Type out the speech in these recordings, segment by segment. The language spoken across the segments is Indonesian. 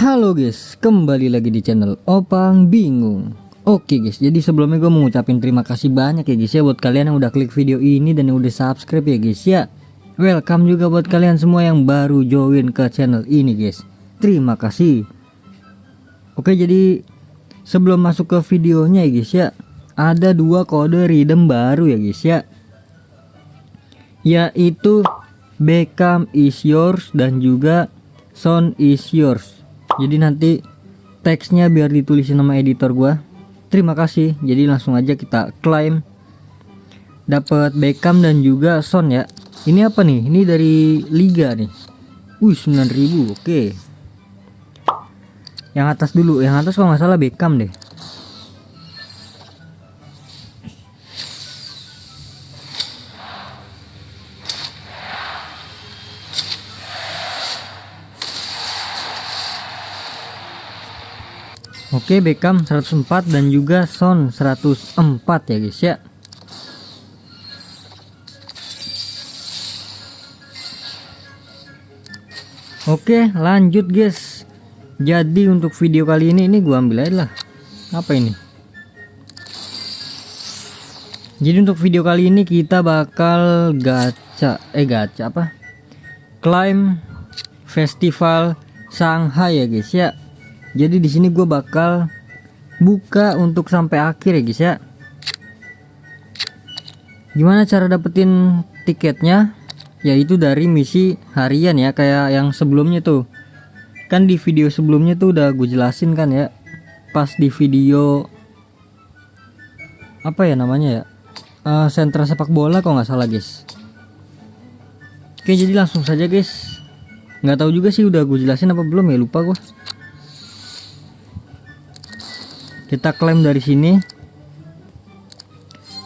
Halo guys, kembali lagi di channel Opang Bingung. Oke guys, jadi sebelumnya gue mau ngucapin terima kasih banyak ya guys ya buat kalian yang udah klik video ini dan yang udah subscribe ya guys ya. Welcome juga buat kalian semua yang baru join ke channel ini guys. Terima kasih. Oke, jadi sebelum masuk ke videonya ya guys ya, ada dua kode redeem baru ya guys ya, yaitu Beckham is yours dan juga Son is yours. Jadi nanti teksnya biar ditulisin sama editor gua. Terima kasih. Jadi langsung aja kita klaim. Dapat Beckham dan juga Son ya. Ini apa nih? Ini dari Liga nih. 9.000. Oke. Yang atas dulu. Yang atas kalau nggak salah Beckham deh. Oke, Beckham 104 dan juga Son 104 ya guys ya. Oke, lanjut guys. Jadi untuk video kali ini gua ambil aja lah. Apa ini? Jadi untuk video kali ini kita bakal gacha apa? Claim Festival Shanghai ya guys ya. Jadi di sini gue bakal buka untuk sampai akhir ya guys ya. Gimana cara dapetin tiketnya? Yaitu dari misi harian ya, kayak yang sebelumnya tuh. Kan di video sebelumnya tuh udah gue jelasin kan ya. Pas di video apa ya namanya ya? Sentra sepak bola kalau nggak salah guys. Oke, jadi langsung saja guys. Nggak tahu juga sih udah gue jelasin apa belum ya, lupa gue. Kita klaim dari sini.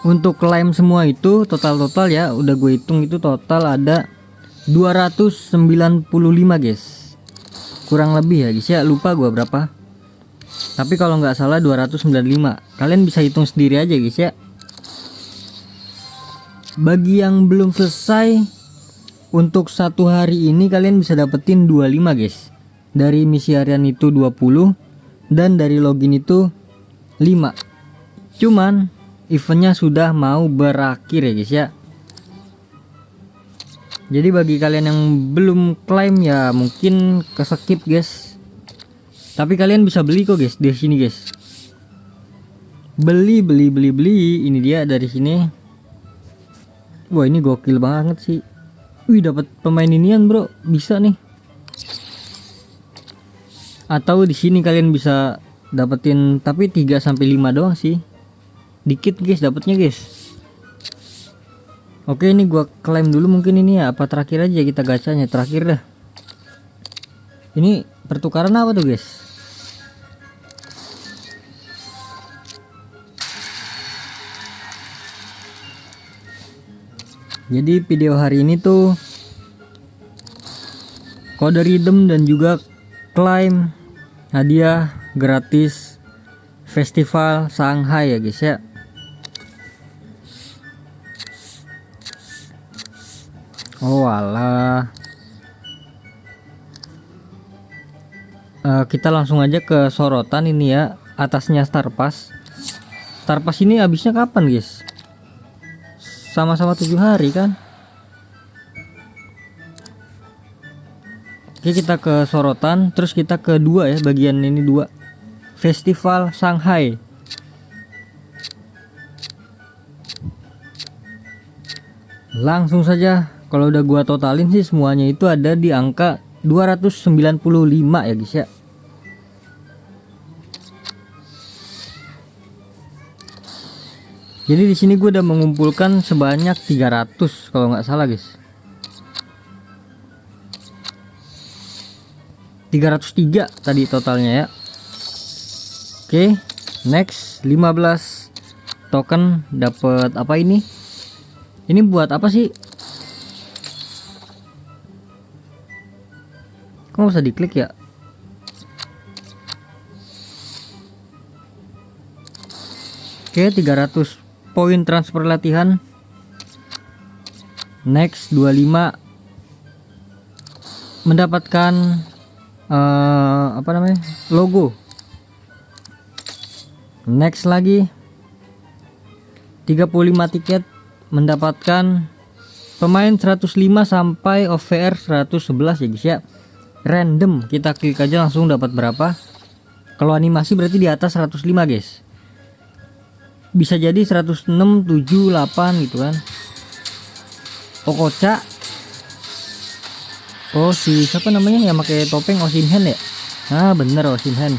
Untuk klaim semua itu total ya, udah gue hitung itu total ada 295 guys. Kurang lebih ya guys ya, lupa gue berapa. Tapi kalau nggak salah 295. Kalian bisa hitung sendiri aja guys ya. Bagi yang belum selesai, untuk satu hari ini kalian bisa dapetin 25 guys. Dari misi harian itu 20 dan dari login itu 5. Cuman eventnya sudah mau berakhir ya guys ya. Jadi bagi kalian yang belum klaim ya mungkin keskip guys. Tapi kalian bisa beli kok guys di sini guys. Beli. Ini dia dari sini. Wah, ini gokil banget sih. Wih, dapat pemain inian bro, bisa nih. Atau di sini kalian bisa dapetin, tapi 3 sampai 5 doang sih. Dikit guys dapatnya guys. Oke, ini gua klaim dulu mungkin ini ya, apa terakhir aja kita gacanya, terakhir dah. Ini pertukaran apa tuh guys? Jadi video hari ini tuh kode redeem dan juga klaim hadiah gratis Festival Shanghai ya guys ya. Oh alah. Kita langsung aja ke sorotan ini ya. Atasnya Star Pass. Star Pass ini habisnya kapan guys? Sama-sama 7 hari kan. Oke, kita ke sorotan, terus kita ke 2 ya, bagian ini 2. Festival Shanghai. Langsung saja, kalau udah gua totalin sih semuanya itu ada di angka 295 ya guys ya. Jadi di sini gua udah mengumpulkan sebanyak 300 kalau nggak salah guys. 303 tadi totalnya ya. Oke, next 15 token dapat apa ini? Ini buat apa sih? Kok nggak bisa diklik ya? Oke, 300 poin transfer latihan. Next 25 mendapatkan apa namanya, logo. Next lagi 35 tiket mendapatkan pemain 105 sampai OVR 111 ya guys ya. Random, kita klik aja langsung dapat berapa. Kalau animasi berarti di atas 105 guys. Bisa jadi 106, 7, 8 gitu kan. Okocha. Oh si siapa namanya yang pakai topeng, Osimhen ya. Nah bener, Osimhen.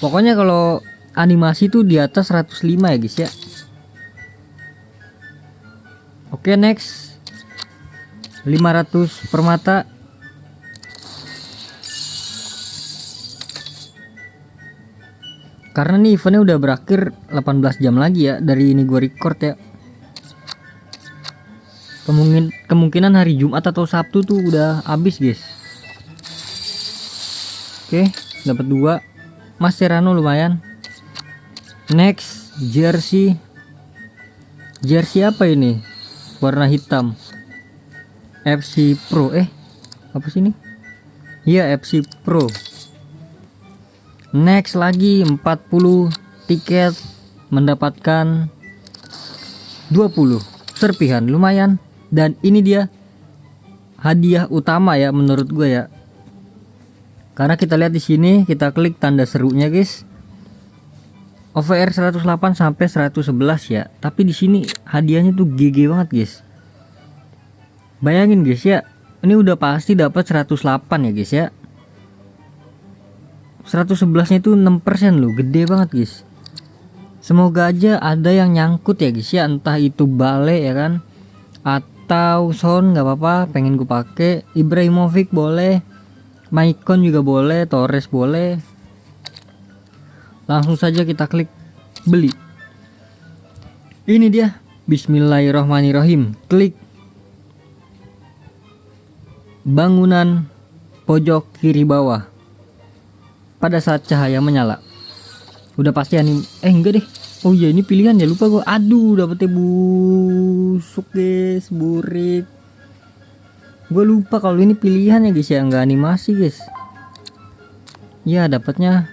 Pokoknya kalau animasi tuh di atas 105 ya guys ya. Oke, next 500 permata. Karena nih eventnya udah berakhir 18 jam lagi ya dari ini gue record ya. Kemungkinan hari Jumat atau Sabtu tuh udah habis guys. Oke, dapat 2. Mascherano lumayan. Next, jersey. Jersey apa ini? Warna hitam. FC Pro. Apa sih ini? Iya, FC Pro. Next lagi 40 tiket mendapatkan 20 serpihan, lumayan. Dan ini dia hadiah utama ya menurut gue ya. Karena kita lihat di sini, kita klik tanda serunya guys. OVR 108 sampai 111 ya. Tapi di sini hadiahnya tuh GG banget guys. Bayangin guys ya, ini udah pasti dapat 108 ya guys ya. 111 nya itu 6% loh, gede banget guys. Semoga aja ada yang nyangkut ya guys ya, entah itu Bale ya kan, atau Son nggak apa-apa, pengen gue pakai. Ibrahimovic boleh, Maicon juga boleh, Torres boleh. Langsung saja kita klik beli. Ini dia, Bismillahirrohmanirrohim. Klik bangunan pojok kiri bawah. Pada saat cahaya menyala, udah pasti enggak deh. Oh iya, ini pilihan ya, lupa gue. Aduh, dapetnya busuk guys, burik. Gue lupa kalau ini pilihan ya guys ya, nggak animasi guys. Ya dapatnya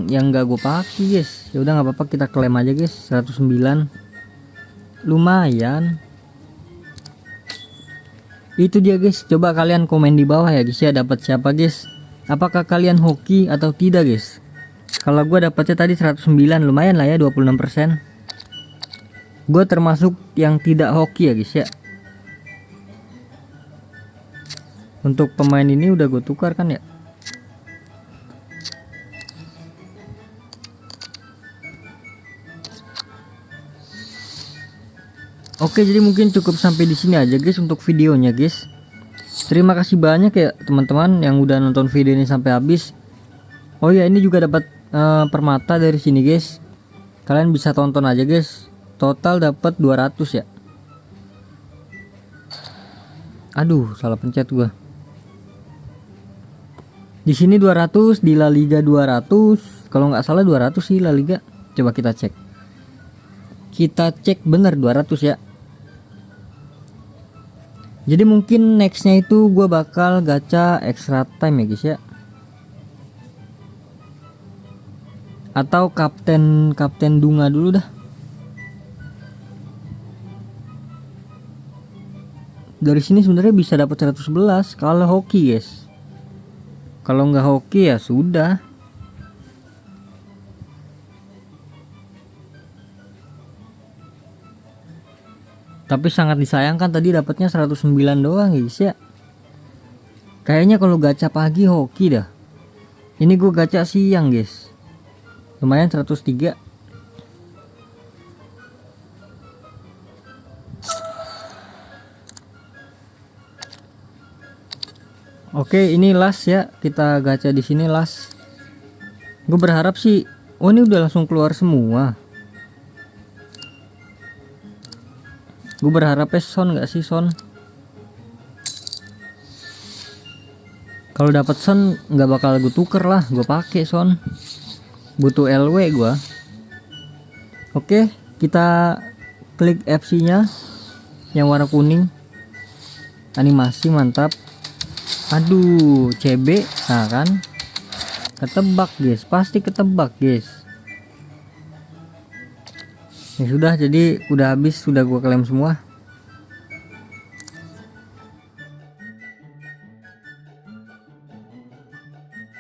yang nggak gue pakai guys. Ya udah nggak apa-apa, kita klaim aja guys. 109 lumayan. Itu dia guys, coba kalian komen di bawah ya guys ya, dapat siapa guys. Apakah kalian hoki atau tidak guys? Kalau gue dapatnya tadi 109, lumayan lah ya, 26%. Gue termasuk yang tidak hoki ya guys ya. Untuk pemain ini udah gue tukar kan ya. Oke, jadi mungkin cukup sampai di sini aja guys untuk videonya guys. Terima kasih banyak ya teman-teman yang udah nonton video ini sampai habis. Oh ya, ini juga dapat permata dari sini guys. Kalian bisa tonton aja guys. Total dapat 200 ya. Aduh, salah pencet gua. Di sini 200, di La Liga 200. Kalau nggak salah 200 sih La Liga. Coba kita cek. Kita cek bener 200 ya. Jadi mungkin nextnya itu gue bakal gacha extra time ya guys ya. Atau kapten Dunga dulu dah. Dari sini sebenarnya bisa dapat 111 kalau hoki guys. Kalau nggak hoki ya sudah. Tapi sangat disayangkan tadi dapatnya 109 doang guys ya. Kayaknya kalau gacha pagi hoki dah. Ini gue gacha siang guys. Lumayan 103. Oke, ini last ya. Kita gacha di sini last. Gue berharap sih, oh ini udah langsung keluar semua. Gue berharapnya Son nggak sih, Son? Kalau dapat Son nggak bakal gue tuker lah, gue pakai Son. Butuh LW gue. Oke, kita klik FC-nya yang warna kuning. Animasi mantap. Aduh, CB. Nah kan, ketebak guys, pasti ketebak guys. Ya sudah, jadi udah habis, sudah gua klaim semua.